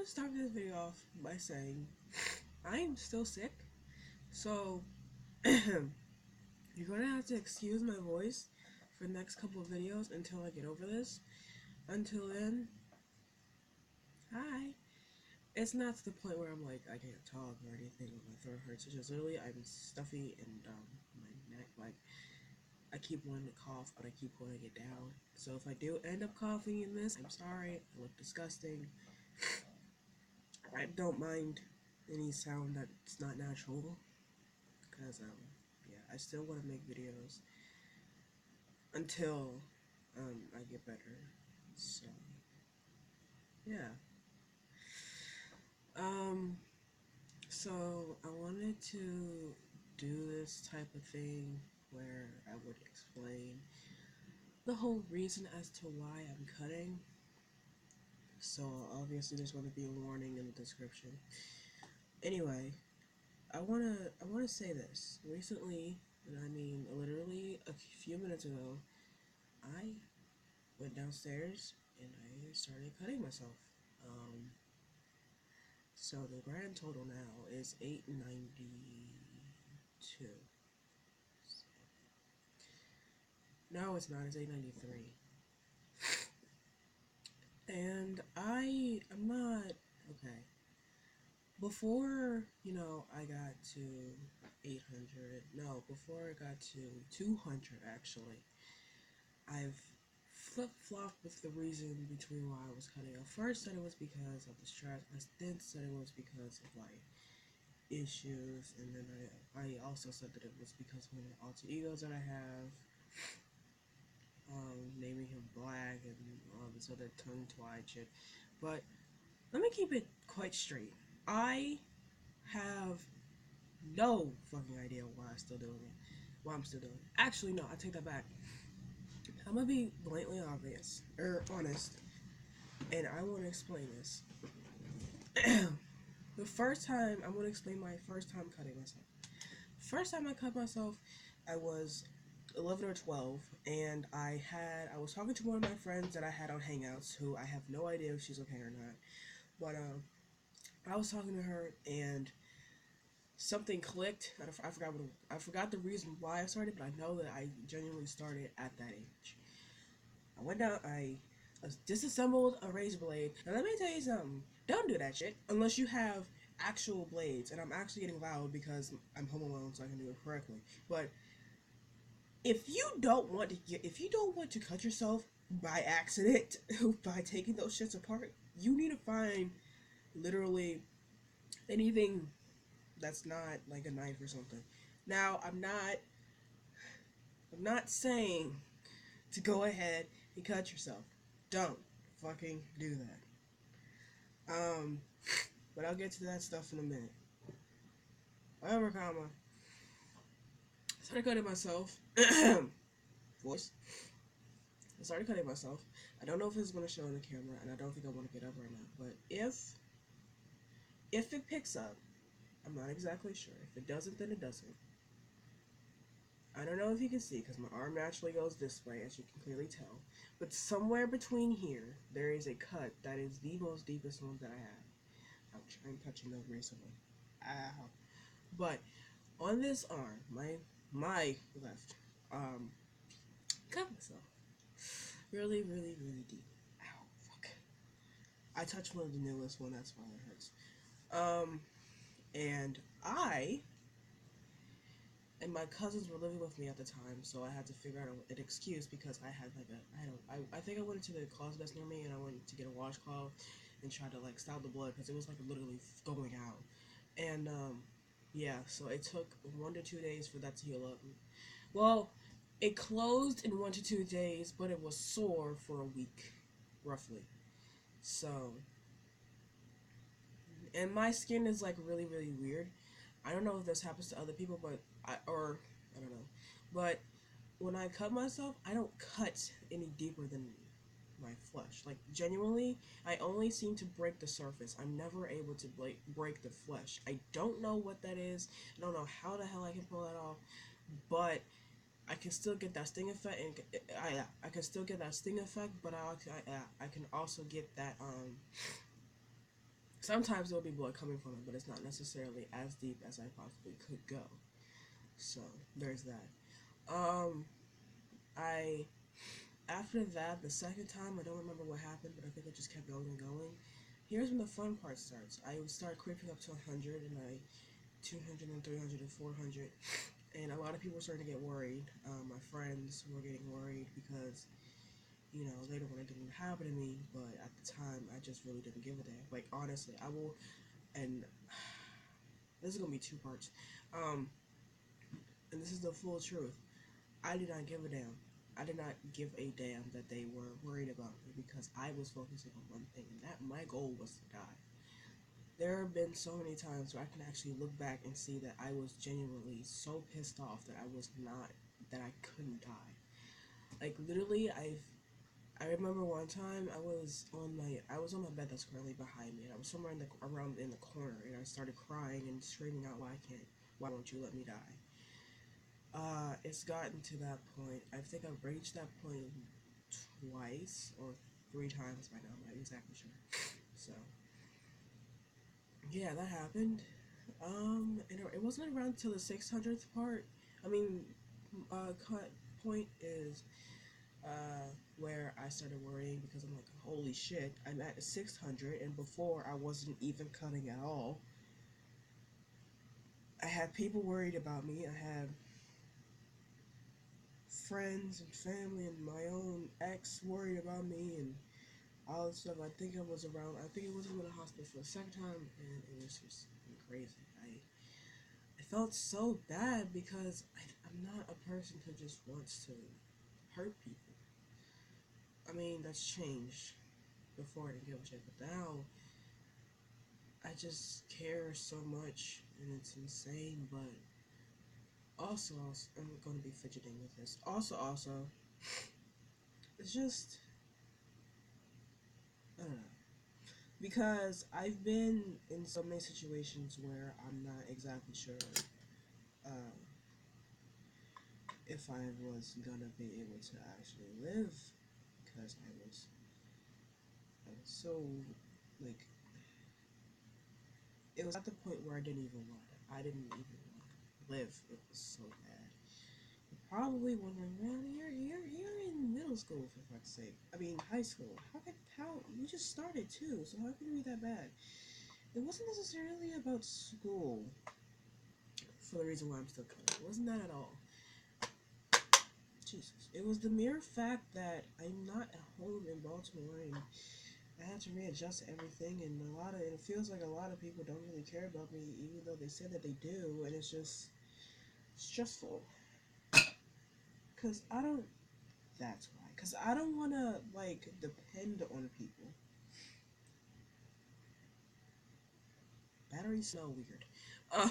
to start this video off by saying I am still sick, so you're gonna have to excuse my voice for the next couple of videos until I get over this. Until then, hi. It's not to the point where I'm like I can't talk or anything or my throat hurts. It's just literally I'm stuffy and my neck, like, I keep wanting to cough but I keep holding it down. So if I do end up coughing in this, I'm sorry. I look disgusting. I don't mind any sound that's not natural. Because yeah, I still want to make videos until I get better. So yeah. um so I wanted to do this type of thing where I would explain the whole reason as to why I'm cutting. So obviously there's going to be a warning in the description. Anyway, I wanna say this. Recently, and I mean literally a few minutes ago, I went downstairs and I started cutting myself. Um, so the grand total now is 892. No, it's not. It's 893. And I'm not okay. Before I got to 800. No, before I got to 200 actually. I've flip-flopped with the reason between why I was cutting. I first said it was because of the stress. I then said it was because of like issues, and then I also said that it was because of one of the alter egos that I have, naming him Black and all this other tongue-tied shit. But let me keep it quite straight. I have no fucking idea why I'm still doing it. Why I'm still doing it. Actually, no, I take that back. I'm gonna be blatantly obvious or honest, and I want to explain this. The first time I want to explain my first time cutting myself. First time I cut myself, I was 11 or 12, and I was talking to one of my friends that I had on Hangouts, who I have no idea if she's okay or not, but I was talking to her and something clicked. I forgot I forgot the reason why I started, but I know that I genuinely started at that age. I went down, I disassembled a razor blade. Now let me tell you something. Don't do that shit unless you have actual blades. And I'm actually getting loud because I'm home alone, so I can do it correctly. But if you don't want to cut yourself by accident by taking those shits apart, you need to find literally anything that's not like a knife or something. Now I'm not saying to go ahead and cut yourself. Don't fucking do that. But I'll get to that stuff in a minute. However, I started cutting myself. Voice. I started cutting myself. I don't know if it's gonna show on the camera, and I don't think I want to get up right now. But if it picks up, I'm not exactly sure. If it doesn't, then it doesn't. I don't know if you can see because my arm naturally goes this way, as you can clearly tell. But somewhere between here, there is a cut that is the most deepest one that I have. Ouch! I'm touching the recently. Ow! But on this arm, my left, cut myself really, really, really deep. Ow! Fuck! I touched one of the newest one. That's why it hurts. And my cousins were living with me at the time, so I had to figure out an excuse because I had like I think I went into the closet that's near me and I went to get a washcloth and tried to like stop the blood because it was like literally going out. And yeah, so it took 1 to 2 days for that to heal up. Well, it closed in 1 to 2 days, but it was sore for a week, roughly. So, and my skin is like really, really weird. I don't know if this happens to other people, but I don't know. But when I cut myself, I don't cut any deeper than my flesh. Like genuinely, I only seem to break the surface. I'm never able to break the flesh. I don't know what that is. I don't know how the hell I can pull that off, but I can still get that sting effect, and I can still get that sting effect. But I can also get that Sometimes there'll be blood coming from it, but it's not necessarily as deep as I possibly could go. So there's that. Um, I After that, the second time, I don't remember what happened, but I think it just kept going and going. Here's when the fun part starts. I would start creeping up to 100, and 200 and 300 and 400, and a lot of people were starting to get worried. My friends were getting worried because, they don't want anything to happen to me, but at the time, I just really didn't give a damn. Like, honestly, I will, and this is going to be two parts, and this is the full truth. I did not give a damn. I did not give a damn that they were worried about me because I was focusing on one thing, and that my goal was to die. There have been so many times where I can actually look back and see that I was genuinely so pissed off that I couldn't die. Like, literally, I remember one time I was on my bed that's currently behind me, and I was somewhere around in the corner, and I started crying and screaming out, why won't you let me die? It's gotten to that point. I think I've reached that point twice or three times by now. I'm not exactly sure. So, yeah, that happened. And it wasn't around till the 600th part. I mean, cut point is where I started worrying because I'm like, holy shit, I'm at 600, and before I wasn't even cutting at all. I had people worried about me. I had friends and family and my own ex worried about me and all this stuff. I think it was in the hospital for the second time, and it was just crazy. I felt so bad because I'm not a person who just wants to hurt people. I mean, that's changed. Before I didn't give a shit, but now I just care so much, and it's insane. But also, I'm going to be fidgeting with this. Also, it's just, I don't know. Because I've been in so many situations where I'm not exactly sure uh, if I was gonna be able to actually live, because I was so, like, it was at the point where I didn't even want it. I didn't even want to live. It was so bad. You're probably wondering, man, you're in middle school, for fuck's sake. I mean, high school. How you just started too, so how can it be that bad? It wasn't necessarily about school, for the reason why I'm still cutting. It wasn't that at all. Jesus. It was the mere fact that I'm not at home in Baltimore, and I had to readjust to everything, and it feels like a lot of people don't really care about me, even though they say that they do, and it's just stressful. That's why. Because I don't want to, like, depend on people. Batteries smell weird. Uh,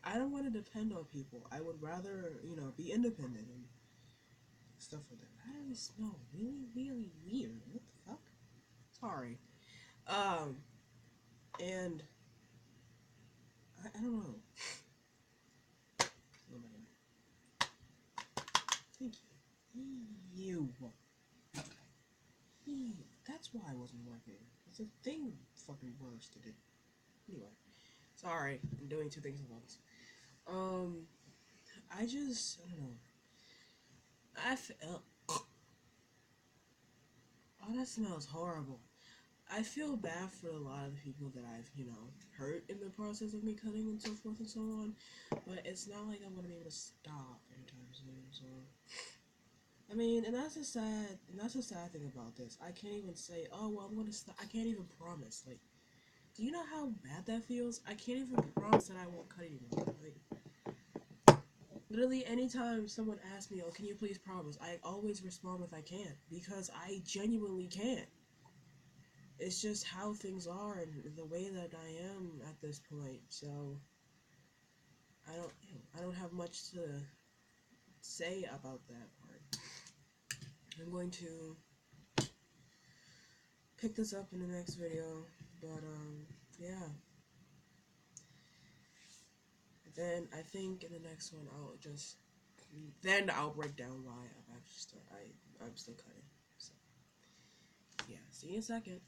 I don't want to depend on people. I would rather, be independent and stuff like that. Batteries smell really, really weird. What the fuck? Sorry. Um, and I don't know. Oh my god. Thank you. You. That's why I wasn't working. It's a thing fucking worse to do. Anyway. Sorry. I'm doing two things at once. I don't know. I feel. Oh, that smells horrible. I feel bad for a lot of the people that I've, hurt in the process of me cutting and so forth and so on. But it's not like I'm gonna be able to stop anytime soon. So, I mean, and that's the sad thing about this. I can't even say, oh well, I'm gonna stop. I can't even promise. Like, do you know how bad that feels? I can't even promise that I won't cut anymore. Like, literally, anytime someone asks me, oh, can you please promise? I always respond with I can't because I genuinely can't. It's just how things are and the way that I am at this point. So I don't have much to say about that part. I'm going to pick this up in the next video, but yeah. Then I think in the next one I'll break down why I'm still cutting. So yeah, see you in a second.